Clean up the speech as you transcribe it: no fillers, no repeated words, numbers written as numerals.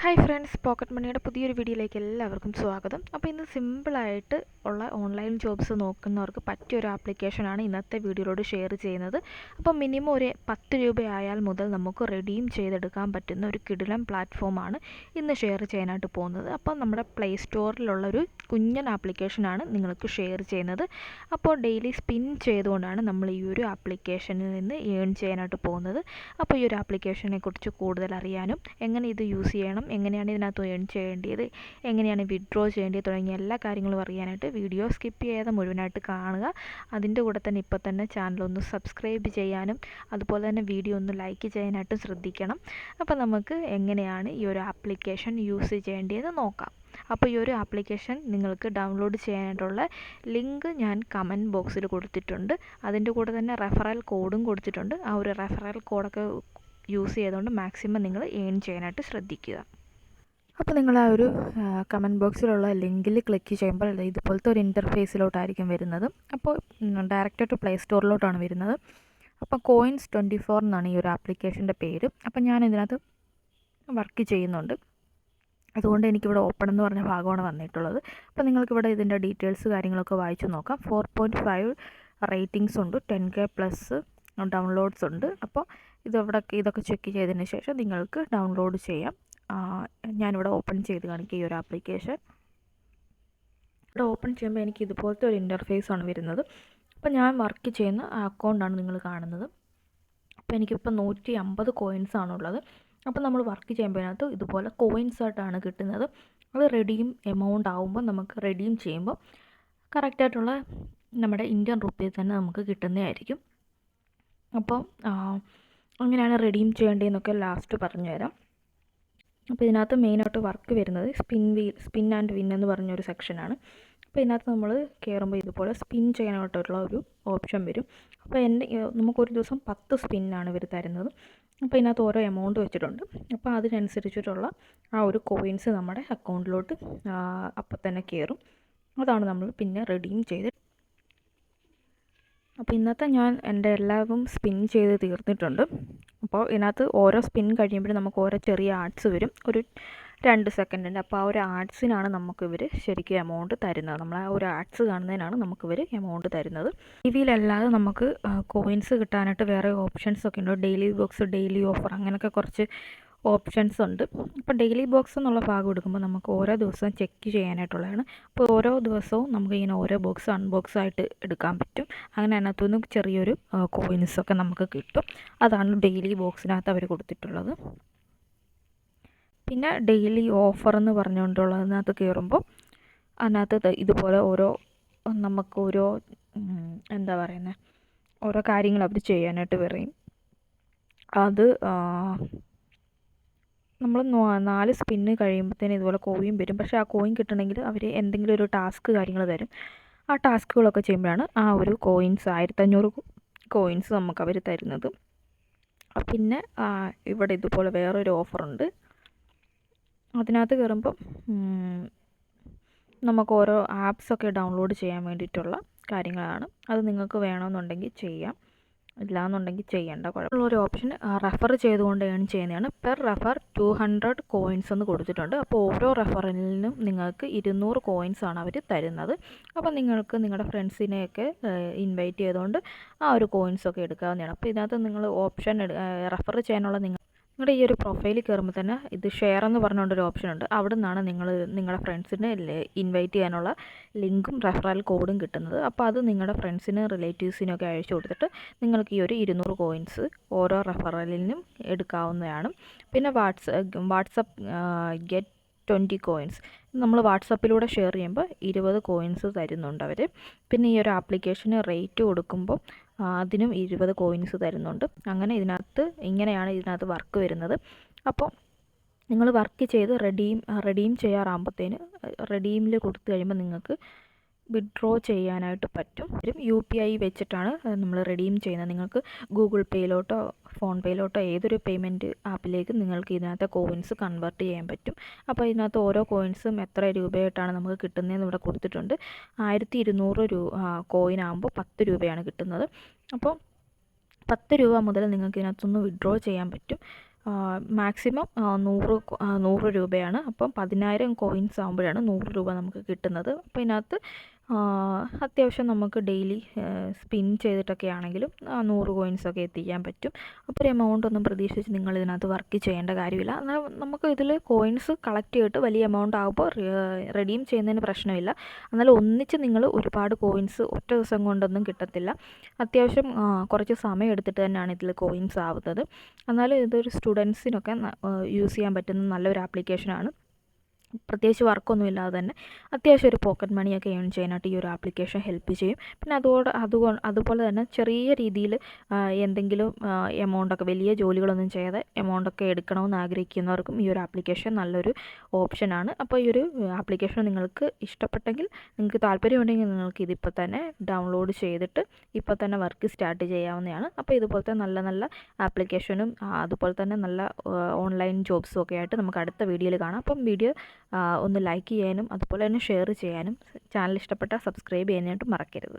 Hi friends, pocket മണിയുടെ പുതിയൊരു വീഡിയോയിലേക്ക് എല്ലാവർക്കും സ്വാഗതം. അപ്പോൾ ഇന്ന് സിമ്പിളായിട്ട് ഉള്ള ഓൺലൈൻ ജോബ്സ് നോക്കുന്നവർക്ക് പറ്റിയൊരു ആപ്ലിക്കേഷനാണ് ഇന്നത്തെ വീഡിയോയിലൂടെ ഷെയർ ചെയ്യുന്നത്. അപ്പോൾ മിനിമം ഒരു 10 രൂപയായാൽ മുതൽ നമുക്ക് റെഡീം ചെയ്തെടുക്കാൻ പറ്റുന്ന ഒരു കിടിലൻ പ്ലാറ്റ്ഫോമാണ് ഇന്ന് ഷെയർ ചെയ്യാനായിട്ട് പോകുന്നത്. അപ്പോൾ നമ്മുടെ പ്ലേ സ്റ്റോറിലുള്ളൊരു കുഞ്ഞൻ ആപ്ലിക്കേഷനാണ് നിങ്ങൾക്ക് ഷെയർ ചെയ്യുന്നത്. അപ്പോൾ ഡെയിലി സ്പിൻ ചെയ്തുകൊണ്ടാണ് നമ്മൾ ഈ ഒരു ആപ്ലിക്കേഷനിൽ നിന്ന് ഏൺ ചെയ്യാനായിട്ട് പോകുന്നത്. അപ്പോൾ ഈ ഒരു ആപ്ലിക്കേഷനെ കുറിച്ച് കൂടുതൽ അറിയാനും എങ്ങനെ ഇത് യൂസ് ചെയ്യണം, എങ്ങനെയാണ് ഇതിനകത്ത് ഏൺ ചെയ്യേണ്ടത്, എങ്ങനെയാണ് വിഡ്രോ ചെയ്യേണ്ടത് തുടങ്ങിയ എല്ലാ കാര്യങ്ങളും അറിയാനായിട്ട് വീഡിയോ സ്കിപ്പ് ചെയ്യാതെ മുഴുവനായിട്ട് കാണുക. അതിൻ്റെ കൂടെ തന്നെ ഇപ്പോൾ തന്നെ ചാനലൊന്ന് സബ്സ്ക്രൈബ് ചെയ്യാനും അതുപോലെ തന്നെ വീഡിയോ ഒന്ന് ലൈക്ക് ചെയ്യാനായിട്ടും ശ്രദ്ധിക്കണം. അപ്പോൾ നമുക്ക് എങ്ങനെയാണ് ഈ ഒരു ആപ്ലിക്കേഷൻ യൂസ് ചെയ്യേണ്ടതെന്ന് നോക്കാം. അപ്പോൾ ഈ ഒരു ആപ്ലിക്കേഷൻ നിങ്ങൾക്ക് ഡൗൺലോഡ് ചെയ്യാനായിട്ടുള്ള ലിങ്ക് ഞാൻ കമൻറ്റ് ബോക്സിൽ കൊടുത്തിട്ടുണ്ട്. അതിൻ്റെ കൂടെ തന്നെ റെഫറൽ കോഡും കൊടുത്തിട്ടുണ്ട്. ആ ഒരു റെഫറൽ കോഡൊക്കെ യൂസ് ചെയ്തുകൊണ്ട് മാക്സിമം നിങ്ങൾ ഏൺ ചെയ്യാനായിട്ട് ശ്രദ്ധിക്കുക. അപ്പോൾ നിങ്ങൾ ആ ഒരു കമൻറ്റ് ബോക്സിലുള്ള ലിങ്കിൽ ക്ലിക്ക് ചെയ്യുമ്പോൾ ഇതുപോലത്തെ ഒരു ഇൻ്റർഫേസിലോട്ടായിരിക്കും വരുന്നത്. അപ്പോൾ ഡയറക്റ്റ് പ്ലേ സ്റ്റോറിലോട്ടാണ് വരുന്നത്. അപ്പോൾ Coins24 എന്നാണ് ഈ ഒരു ആപ്ലിക്കേഷൻ്റെ പേര്. അപ്പോൾ ഞാൻ ഇതിനകത്ത് വർക്ക് ചെയ്യുന്നുണ്ട്, അതുകൊണ്ട് എനിക്കിവിടെ ഓപ്പൺ എന്ന് പറഞ്ഞ ഭാഗമാണ് വന്നിട്ടുള്ളത്. അപ്പോൾ നിങ്ങൾക്കിവിടെ ഇതിൻ്റെ ഡീറ്റെയിൽസ് കാര്യങ്ങളൊക്കെ വായിച്ചു നോക്കാം. 4.5 റേറ്റിംഗ്സ് ഉണ്ട്, 10K+ ഡൗൺലോഡ്സ് ഉണ്ട്. അപ്പോൾ ഇതൊക്കെ ചെക്ക് ചെയ്തതിന് ശേഷം നിങ്ങൾക്ക് ഡൗൺലോഡ് ചെയ്യാം. ഞാനിവിടെ ഓപ്പൺ ചെയ്ത് കാണിക്കുക ഈ ഒരു ആപ്ലിക്കേഷൻ. ഇവിടെ ഓപ്പൺ ചെയ്യുമ്പോൾ എനിക്ക് ഇതുപോലത്തെ ഒരു ഇൻ്റർഫേസാണ് വരുന്നത്. അപ്പോൾ ഞാൻ വർക്ക് ചെയ്യുന്ന അക്കൗണ്ടാണ് നിങ്ങൾ കാണുന്നത്. അപ്പോൾ എനിക്കിപ്പോൾ 150 കോയിൻസാണുള്ളത്. അപ്പോൾ നമ്മൾ വർക്ക് ചെയ്യുമ്പോൾ അതിനകത്ത് ഇതുപോലെ കോയിൻസായിട്ടാണ് കിട്ടുന്നത്. അത് റെഡീം എമൗണ്ട് ആകുമ്പോൾ നമുക്ക് റെഡീം ചെയ്യുമ്പോൾ കറക്റ്റായിട്ടുള്ള നമ്മുടെ ഇന്ത്യൻ റുപ്പീ തന്നെ നമുക്ക് കിട്ടുന്നതായിരിക്കും. അപ്പോൾ അങ്ങനെയാണ് റെഡീം ചെയ്യേണ്ടതെന്നൊക്കെ ലാസ്റ്റ് പറഞ്ഞു തരാം. അപ്പോൾ ഇതിനകത്ത് മെയിനായിട്ട് വർക്ക് വരുന്നത് സ്പിൻ ആൻഡ് വിൻ എന്ന് പറഞ്ഞൊരു സെക്ഷനാണ്. അപ്പോൾ ഇതിനകത്ത് നമ്മൾ കയറുമ്പോൾ ഇതുപോലെ സ്പിൻ ചെയ്യാനായിട്ടുള്ള ഒരു ഓപ്ഷൻ വരും. അപ്പോൾ നമുക്കൊരു ദിവസം 10 സ്പിന്നാണ് ഇവർ തരുന്നത്. അപ്പോൾ ഇതിനകത്ത് ഓരോ എമൗണ്ട് വെച്ചിട്ടുണ്ട്. അപ്പോൾ അതിനനുസരിച്ചിട്ടുള്ള ആ ഒരു കോയിൻസ് നമ്മുടെ അക്കൗണ്ടിലോട്ട് അപ്പം തന്നെ കയറും. അതാണ് നമ്മൾ പിന്നെ റെഡീം ചെയ്ത്. അപ്പോൾ ഇന്നത്തെ ഞാൻ എൻ്റെ എല്ലാതും സ്പിൻ ചെയ്ത് തീർന്നിട്ടുണ്ട്. അപ്പോൾ ഇതിനകത്ത് ഓരോ സ്പിൻ കഴിയുമ്പോഴും നമുക്ക് ഓരോ ചെറിയ ആഡ്സ് വരും, ഒരു 2 സെക്കൻഡിൻ്റെ. അപ്പോൾ ആ ഒരു ആഡ്സിനാണ് നമുക്കിവർ ശരിക്കും എമൗണ്ട് തരുന്നത്. നമ്മൾ ആ ഒരു ആഡ്സ് കാണുന്നതിനാണ് നമുക്കിവർ എമൗണ്ട് തരുന്നത്. ടിവിയിലല്ലാതെ നമുക്ക് കോയിൻസ് കിട്ടാനായിട്ട് വേറെ ഓപ്ഷൻസ് ഒക്കെ ഉണ്ട്. ഡെയിലി ബോക്സ്, ഡെയിലി ഓഫർ, അങ്ങനെയൊക്കെ കുറച്ച് ഓപ്ഷൻസ് ഉണ്ട്. അപ്പോൾ ഡെയിലി ബോക്സ് എന്നുള്ള ഭാഗം എടുക്കുമ്പോൾ നമുക്ക് ഓരോ ദിവസവും ചെക്ക് ചെയ്യാനായിട്ടുള്ളതാണ്. അപ്പോൾ ഓരോ ദിവസവും നമുക്ക് ഇങ്ങനെ ഓരോ ബോക്സ് അൺബോക്സ് ആയിട്ട് എടുക്കാൻ പറ്റും. അങ്ങനെ അതിനകത്തുനിന്ന് ചെറിയൊരു കോയിൻസൊക്കെ നമുക്ക് കിട്ടും. അതാണ് ഡെയിലി ബോക്സിനകത്ത് അവർ കൊടുത്തിട്ടുള്ളത്. പിന്നെ ഡെയിലി ഓഫർ എന്ന് പറഞ്ഞുകൊണ്ടുള്ളതിനകത്ത് കയറുമ്പോൾ അതിനകത്ത് ഇതുപോലെ നമുക്ക് എന്താ പറയുന്നത്, ഓരോ കാര്യങ്ങൾ അവർ ചെയ്യാനായിട്ട് പറയും. അത് നമ്മൾ 4 സ്പിന്ന് കഴിയുമ്പോഴത്തേന് ഇതുപോലെ കോയിൻ വരും. പക്ഷേ ആ കോയിൻ കിട്ടണമെങ്കിൽ അവർ എന്തെങ്കിലും ഒരു ടാസ്ക് കാര്യങ്ങൾ തരും. ആ ടാസ്കുകളൊക്കെ ചെയ്യുമ്പോഴാണ് ആ ഒരു കോയിൻസ് 1500 കോയിൻസ് നമുക്ക് അവർ തരുന്നത്. പിന്നെ ഇവിടെ ഇതുപോലെ വേറൊരു ഓഫറുണ്ട്. അതിനകത്ത് കയറുമ്പം നമുക്ക് ഓരോ ആപ്സൊക്കെ ഡൗൺലോഡ് ചെയ്യാൻ വേണ്ടിയിട്ടുള്ള കാര്യങ്ങളാണ്. അത് നിങ്ങൾക്ക് വേണമെന്നുണ്ടെങ്കിൽ ചെയ്യാം, ഇല്ലയെന്നുണ്ടെങ്കിൽ ചെയ്യേണ്ട. കുഴപ്പമുള്ളൊരു ഓപ്ഷൻ റെഫർ ചെയ്തുകൊണ്ട് ഏൺ ചെയ്യുന്നതാണ്. പെർ റെഫർ 200 കോയിൻസ് എന്ന് കൊടുത്തിട്ടുണ്ട്. അപ്പോൾ ഓരോ റെഫറലിനും നിങ്ങൾക്ക് 200 കോയിൻസാണ് അവർ തരുന്നത്. അപ്പോൾ നിങ്ങൾക്ക് നിങ്ങളുടെ ഫ്രണ്ട്സിനെയൊക്കെ ഇൻവൈറ്റ് ചെയ്തുകൊണ്ട് ആ ഒരു കോയിൻസൊക്കെ എടുക്കാവുന്നതാണ്. അപ്പോൾ ഇതിനകത്ത് നിങ്ങൾ ഓപ്ഷൻ റെഫർ ചെയ്യാനുള്ള നിങ്ങളുടെ ഈ ഒരു പ്രൊഫൈലിൽ കയറുമ്പോൾ തന്നെ ഇത് ഷെയർ എന്ന് പറഞ്ഞുകൊണ്ടൊരു ഓപ്ഷൻ ഉണ്ട്. അവിടെ നിന്നാണ് നിങ്ങൾ നിങ്ങളുടെ ഫ്രണ്ട്സിനെ ഇൻവൈറ്റ് ചെയ്യാനുള്ള ലിങ്കും റെഫറൽ കോഡും കിട്ടുന്നത്. അപ്പോൾ അത് നിങ്ങളുടെ ഫ്രണ്ട്സിന് റിലേറ്റീവ്സിനൊക്കെ അയച്ചു കൊടുത്തിട്ട് നിങ്ങൾക്ക് ഈ ഒരു 200 കോയിൻസ് ഓരോ റെഫറലിനും എടുക്കാവുന്നതാണ്. പിന്നെ വാട്സപ്പ് ഗെറ്റ് 20 കോയിൻസ് നമ്മൾ വാട്സപ്പിലൂടെ ഷെയർ ചെയ്യുമ്പോൾ 20 കോയിൻസ് തരുന്നുണ്ട് അവർ. പിന്നെ ഈ ഒരു ആപ്ലിക്കേഷന് റേറ്റ് കൊടുക്കുമ്പോൾ അതിനും 20 കോയിൻസ് തരുന്നുണ്ട്. അങ്ങനെ ഇങ്ങനെയാണ് ഇതിനകത്ത് വർക്ക് വരുന്നത്. അപ്പോൾ നിങ്ങൾ വർക്ക് ചെയ്ത് റെഡീം ചെയ്യാറാകുമ്പോഴത്തേന് റെഡീമിൽ കൊടുത്തു കഴിയുമ്പോൾ നിങ്ങൾക്ക് വിഡ്രോ ചെയ്യാനായിട്ട് പറ്റും. UPI വെച്ചിട്ടാണ് നമ്മൾ റെഡീം ചെയ്യുന്നത്. നിങ്ങൾക്ക് ഗൂഗിൾ പേയിലോട്ടോ ഫോൺ പേയിലോട്ടോ ഏതൊരു പേയ്മെൻറ്റ് ആപ്പിലേക്ക് നിങ്ങൾക്ക് ഇതിനകത്ത് കോയിൻസ് കൺവേർട്ട് ചെയ്യാൻ പറ്റും. അപ്പോൾ ഇതിനകത്ത് ഓരോ കോയിൻസും എത്ര രൂപയായിട്ടാണ് നമുക്ക് കിട്ടുന്നതെന്ന് ഇവിടെ കൊടുത്തിട്ടുണ്ട്. 1200 കോയിൻ ആകുമ്പോൾ 10 രൂപയാണ് കിട്ടുന്നത്. അപ്പോൾ 10 രൂപ മുതൽ നിങ്ങൾക്ക് ഇതിനകത്തൊന്ന് വിഡ്രോ ചെയ്യാൻ പറ്റും. മാക്സിമം 100 രൂപയാണ്. അപ്പം 10,000 കോയിൻസ് ആകുമ്പോഴാണ് 100 രൂപ നമുക്ക് കിട്ടുന്നത്. അപ്പോൾ ഇതിനകത്ത് അത്യാവശ്യം നമുക്ക് ഡെയിലി സ്പിൻ ചെയ്തിട്ടൊക്കെ ആണെങ്കിലും 100 കോയിൻസൊക്കെ എത്തിക്കാൻ പറ്റും. അപ്പോൾ ഒരു എമൗണ്ട് ഒന്നും പ്രതീക്ഷിച്ച് നിങ്ങൾ ഇതിനകത്ത് വർക്ക് ചെയ്യേണ്ട കാര്യമില്ല. എന്നാൽ നമുക്ക് ഇതിൽ കോയിൻസ് കളക്ട് ചെയ്തിട്ട് വലിയ എമൗണ്ട് ആകുമ്പോൾ റെഡീം ചെയ്യുന്നതിന് പ്രശ്നമില്ല. എന്നാൽ ഒന്നിച്ച് നിങ്ങൾ ഒരുപാട് കോയിൻസ് ഒറ്റ ദിവസം കൊണ്ടൊന്നും കിട്ടത്തില്ല. അത്യാവശ്യം കുറച്ച് സമയം എടുത്തിട്ട് തന്നെയാണ് ഇതിൽ കോയിൻസ് ആവുന്നത്. എന്നാലും ഇതൊരു സ്റ്റുഡൻസിനൊക്കെ യൂസ് ചെയ്യാൻ പറ്റുന്ന നല്ലൊരു ആപ്ലിക്കേഷനാണ്. പ്രത്യേകിച്ച് വർക്കൊന്നും ഇല്ലാതെ തന്നെ അത്യാവശ്യം ഒരു പോക്കറ്റ് മണിയൊക്കെ ഏൺ ചെയ്യാനായിട്ട് ഈ ഒരു ആപ്ലിക്കേഷൻ ഹെൽപ്പ് ചെയ്യും. പിന്നെ അതുപോലെ തന്നെ ചെറിയ രീതിയിൽ എന്തെങ്കിലും എമൗണ്ടൊക്കെ വലിയ ജോലികളൊന്നും ചെയ്യാതെ എമൗണ്ടൊക്കെ എടുക്കണമെന്ന് ആഗ്രഹിക്കുന്നവർക്കും ഈ ഒരു ആപ്ലിക്കേഷൻ നല്ലൊരു ഓപ്ഷനാണ്. അപ്പോൾ ഈ ഒരു ആപ്ലിക്കേഷൻ നിങ്ങൾക്ക് ഇഷ്ടപ്പെട്ടെങ്കിൽ, നിങ്ങൾക്ക് താല്പര്യമുണ്ടെങ്കിൽ നിങ്ങൾക്ക് ഇതിപ്പോൾ തന്നെ ഡൗൺലോഡ് ചെയ്തിട്ട് ഇപ്പോൾ തന്നെ വർക്ക് സ്റ്റാർട്ട് ചെയ്യാവുന്നതാണ്. അപ്പോൾ ഇതുപോലത്തെ നല്ല നല്ല ആപ്ലിക്കേഷനും അതുപോലെ തന്നെ നല്ല ഓൺലൈൻ ജോബ്സും ഒക്കെ ആയിട്ട് നമുക്ക് അടുത്ത വീഡിയോയിൽ കാണാം. അപ്പം വീഡിയോ ഒന്ന് ലൈക്ക് ചെയ്യാനും അതുപോലെ തന്നെ ഷെയർ ചെയ്യാനും, ചാനൽ ഇഷ്ടപ്പെട്ടാൽ സബ്സ്ക്രൈബ് ചെയ്യാനായിട്ടും മറക്കരുത്.